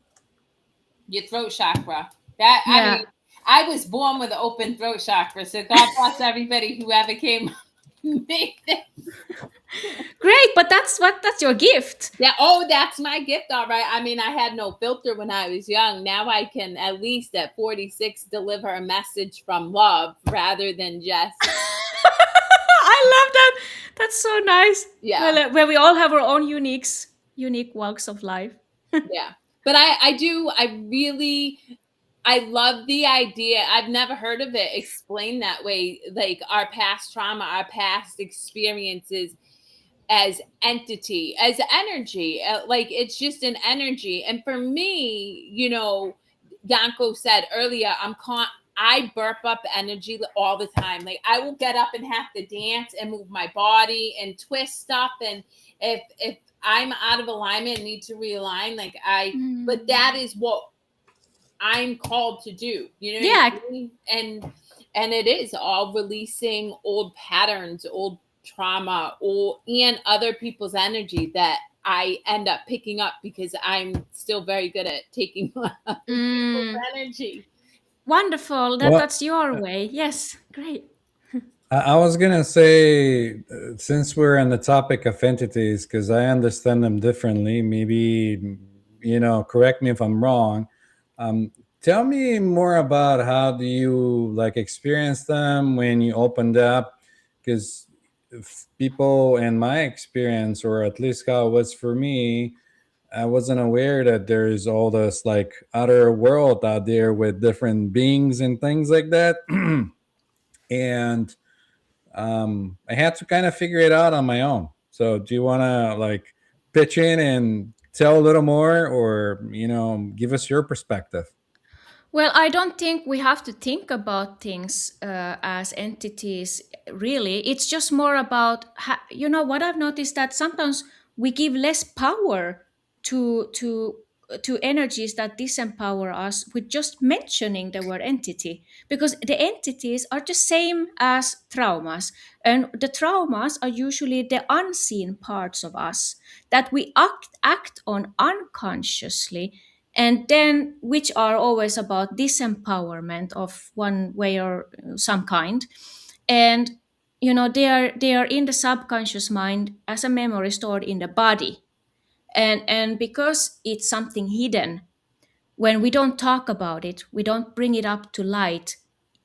Your throat chakra. That I Yeah. mean, I was born with an open throat chakra, so God bless everybody who ever came made this. Great, but that's your gift. Yeah, oh, that's my gift, all right. I mean, I had no filter when I was young. Now I can at least at 46 deliver a message from love rather than just I love that. That's so nice. yeah. Well, where we all have our own unique walks of life. Yeah. But I love the idea. I've never heard of it explained that way. Like our past trauma, our past experiences as entity, as energy. Like it's just an energy. And for me, Yanko said earlier, I burp up energy all the time. Like I will get up and have to dance and move my body and twist stuff. And if I'm out of alignment and need to realign, but that is what I'm called to do. Yeah. What I mean? And it is all releasing old patterns, old trauma, and other people's energy that I end up picking up because I'm still very good at taking other people's energy. Wonderful. That's your way. Yes. Great. I was gonna say, since we're on the topic of entities, because I understand them differently. Maybe correct me if I'm wrong. Tell me more about how do you like experience them when you opened up, because people in my experience, or at least how it was for me, I wasn't aware that there's all this like other world out there with different beings and things like that. And I had to kind of figure it out on my own. So do you want to like pitch in and tell a little more, or give us your perspective? Well, I don't think we have to think about things as entities, really. It's just more about, what I've noticed, that sometimes we give less power to energies that disempower us with just mentioning the word entity, because the entities are the same as traumas, and the traumas are usually the unseen parts of us that we act on unconsciously, and then which are always about disempowerment of one way or some kind. And they are in the subconscious mind as a memory stored in the body, and because it's something hidden, when we don't talk about it, we don't bring it up to light,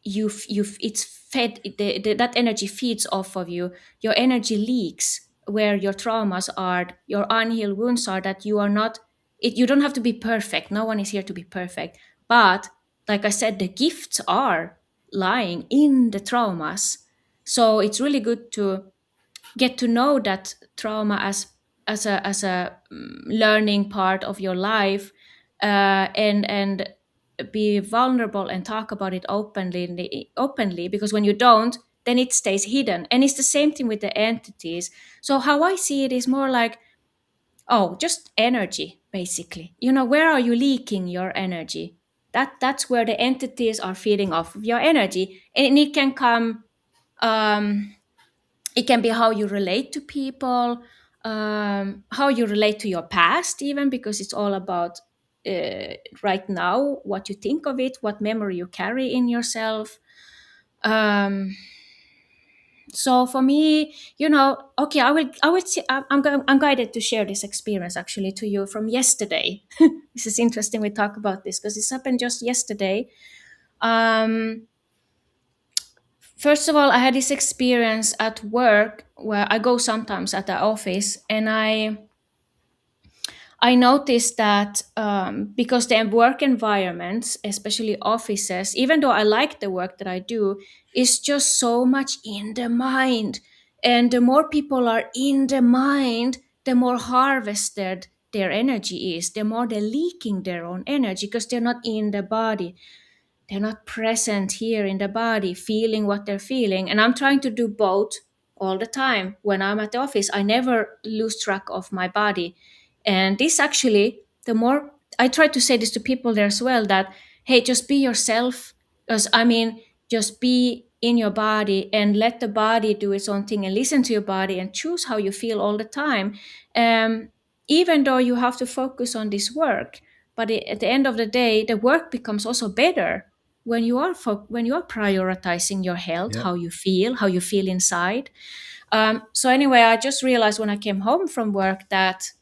it's fed, that energy feeds off of you. Your energy leaks where your traumas are, your unhealed wounds are, that you are not it. You don't have to be perfect. No one is here to be perfect. But like I said, the gifts are lying in the traumas. So it's really good to get to know that trauma as a learning part of your life, and be vulnerable and talk about it openly, because when you don't, then it stays hidden. And it's the same thing with the entities. So how I see it is more like, just energy, basically. Where are you leaking your energy? That's where the entities are feeding off of your energy. And it can come, it can be how you relate to people, how you relate to your past, even, because it's all about right now, what you think of it, what memory you carry in yourself. So for me, okay, I'm guided to share this experience actually to you from yesterday. This is interesting we talk about this because this happened just yesterday. First of all, I had this experience at work where I go sometimes at the office, and I noticed that, because the work environments, especially offices, even though I like the work that I do, is just so much in the mind. And the more people are in the mind, the more harvested their energy is, the more they're leaking their own energy, because they're not in the body. They're not present here in the body, feeling what they're feeling. And I'm trying to do both all the time. When I'm at the office, I never lose track of my body. And this actually, the more I try to say this to people there as well, that, hey, just be yourself. Because I mean, just be in your body and let the body do its own thing and listen to your body and choose how you feel all the time. Um, Even though you have to focus on this work, but at the end of the day, the work becomes also better when you are when you are prioritizing your health, Yeah. how you feel inside. So anyway, I just realized when I came home from work that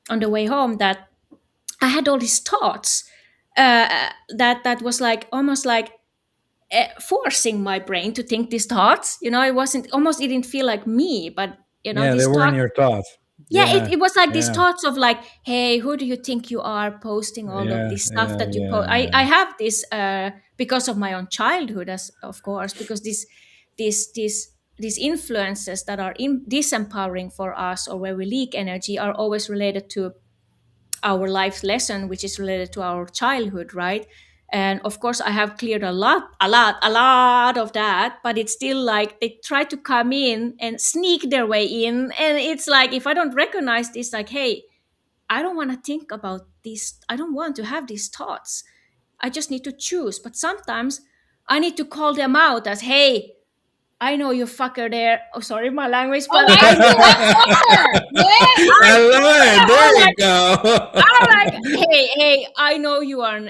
on the way home that I had all these thoughts that was like almost like forcing my brain to think these thoughts. You know, it wasn't almost, it didn't feel like me, but Yeah, they these were in thoughts. your thoughts. Yeah, Yeah. it was like these Yeah. thoughts of like, hey, who do you think you are posting all of Yeah. this stuff Yeah. that you post? Yeah. I have this because of my own childhood, as of course, because these influences that are disempowering for us, or where we leak energy, are always related to our life lesson, which is related to our childhood, right? And of course, I have cleared a lot of that, but it's still like they try to come in and sneak their way in. And it's like, if I don't recognize this, like, hey, I don't want to think about this. I don't want to have these thoughts. I just need to choose. But sometimes I need to call them out as, hey, I know you fucker there. Oh, sorry, my language, Oh, but I I do like fucker. Yeah. I I love it. or There you like go. I'm like, hey, I know you are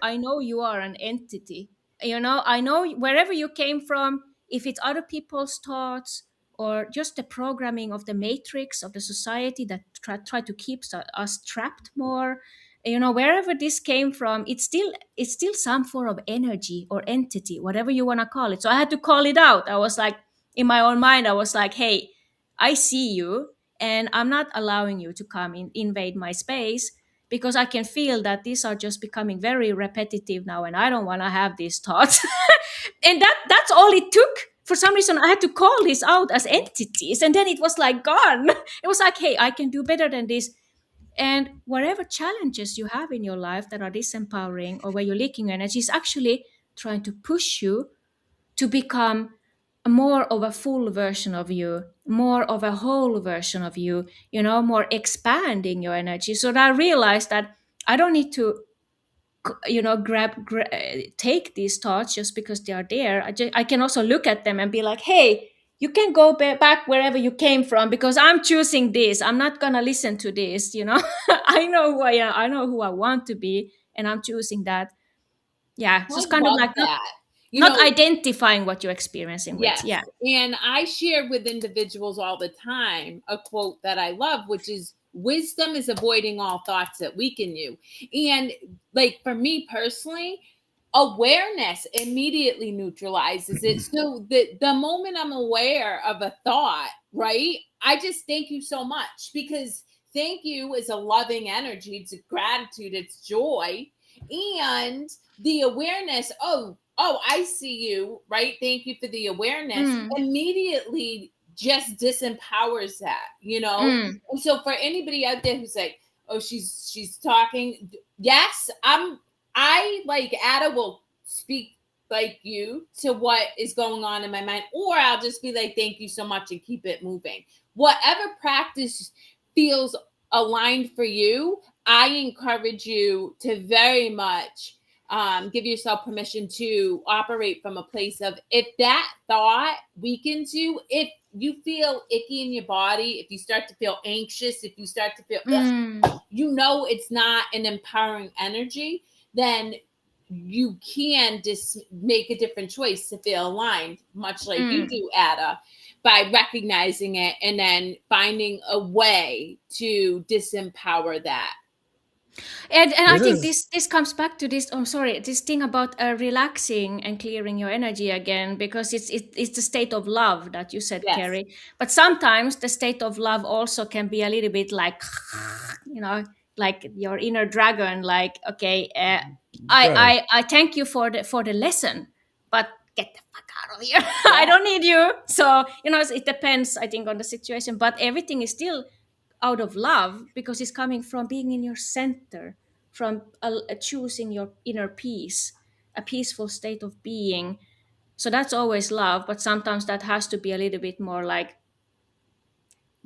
I know you are an entity. You know, I know wherever you came from, if it's other people's thoughts or just the programming of the matrix of the society that try to keep us trapped more, you know, wherever this came from, it's still some form of energy or entity, whatever you want to call it. So I had to call it out. I was like, in my own mind, I was like, hey, I see you, and I'm not allowing you to come in, invade my space, because I can feel that these are just becoming very repetitive now, and I don't want to have these thoughts. And that's all it took. For some reason, I had to call this out as entities, and then it was like gone. It was like, hey, I can do better than this. And whatever challenges you have in your life that are disempowering, or where you're leaking energy, is actually trying to push you to become more of a full version of you, more of a whole version of you, you know, more expanding your energy. So that I realized that I don't need to, you know, take these thoughts just because they are there. I can also look at them and be like, hey, you can go back wherever you came from, because I'm choosing this. I'm not gonna listen to this, you know. I know who I am. I know who I want to be, and I'm choosing that. Yeah, so I it's kind of love like that. You not know, identifying what you're experiencing with. yes. Yeah. And I share with individuals all the time a quote that I love, which is, wisdom is avoiding all thoughts that weaken you. And like for me personally, awareness immediately neutralizes it. So the moment I'm aware of a thought, right, I just thank you so much, because thank you is a loving energy. It's gratitude, it's joy. And the awareness, oh, I see you, right? Thank you for the awareness. Mm, Immediately just disempowers that, you know? mm, And so for anybody out there who's like, oh, she's talking, yes, I like Ada will speak like you to what is going on in my mind, or I'll just be like, thank you so much, and keep it moving. Whatever practice feels aligned for you, I encourage you to very much give yourself permission to operate from a place of, if that thought weakens you, if you feel icky in your body, if you start to feel anxious, if you start to feel, mm, you know, it's not an empowering energy, then you can just make a different choice to feel aligned, much like you mm. do, Ada, by recognizing it and then finding a way to disempower that. And I This think is this comes back to this. Oh, sorry, this thing about relaxing and clearing your energy again, because it's the state of love that you said, Yes. Kerri. But sometimes the state of love also can be a little bit like, you know, like your inner dragon. Like, okay, right. I thank you for the lesson, but get the fuck out of here. I Yeah. don't need you. So you know, it depends, I think, on the situation. But everything is still out of love, because it's coming from being in your center, from choosing your inner peace, a peaceful state of being. So that's always love, but sometimes that has to be a little bit more like,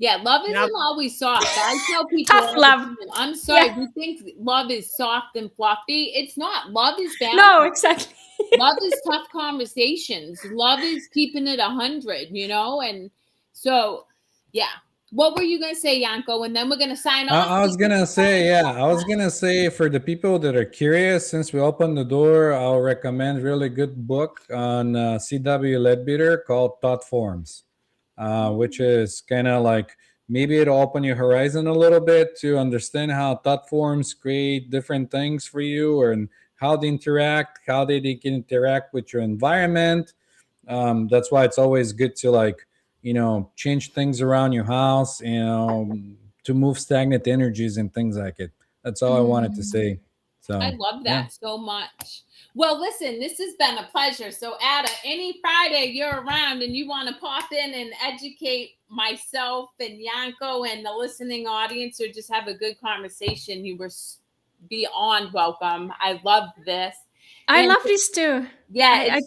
Yeah, love you know, isn't always soft. I tell people tough all the love. time, I'm sorry, Yeah. we think love is soft and fluffy. It's not. Love is balance. No, exactly. Love is tough conversations. Love is keeping it 100, and so, yeah. What were you going to say, Yanko? And then we're going to sign off. I was gonna say, yeah, I was gonna say for the people that are curious, since we opened the door, I'll recommend really good book on C.W. Leadbeater called Thought Forms, which is kind of like maybe it'll open your horizon a little bit to understand how thought forms create different things for you and how they interact, how they can interact with your environment. That's why it's always good to like change things around your house, to move stagnant energies and things like it. That's all I wanted to say. I So love yeah. that so much. Well, listen, this has been a pleasure. So, Ada, any Friday you're around and you want to pop in and educate myself and Yanko and the listening audience, or just have a good conversation, you were beyond welcome. I love this. I And love this too. yeah,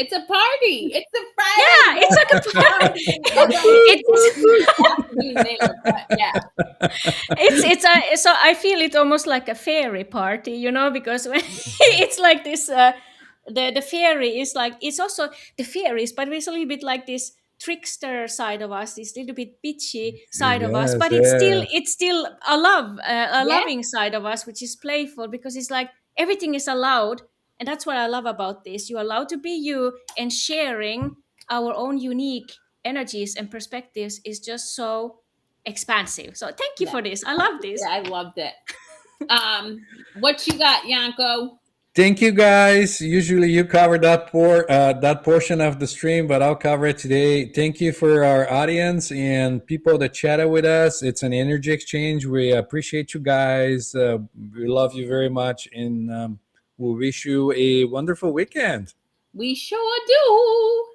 it's a party. It's a Friday. Yeah, it's like a it's so I feel it almost like a fairy party, because when it's like this, the fairy is like, it's also the fairies, but it's a little bit like this trickster side of us, this little bit bitchy side of us, Yes, but yeah. it's still a loving side of us, which is playful, because it's like everything is allowed. And that's what I love about this. You're allowed to be you, and sharing our own unique energies and perspectives is just so expansive. So thank you for this. I love this. Yeah, I loved it. What you got, Yanko? Thank you, guys. Usually you cover that portion of the stream, but I'll cover it today. Thank you for our audience and people that chatted with us. It's an energy exchange. We appreciate you guys. We love you very much, and we wish you a wonderful weekend. We sure do.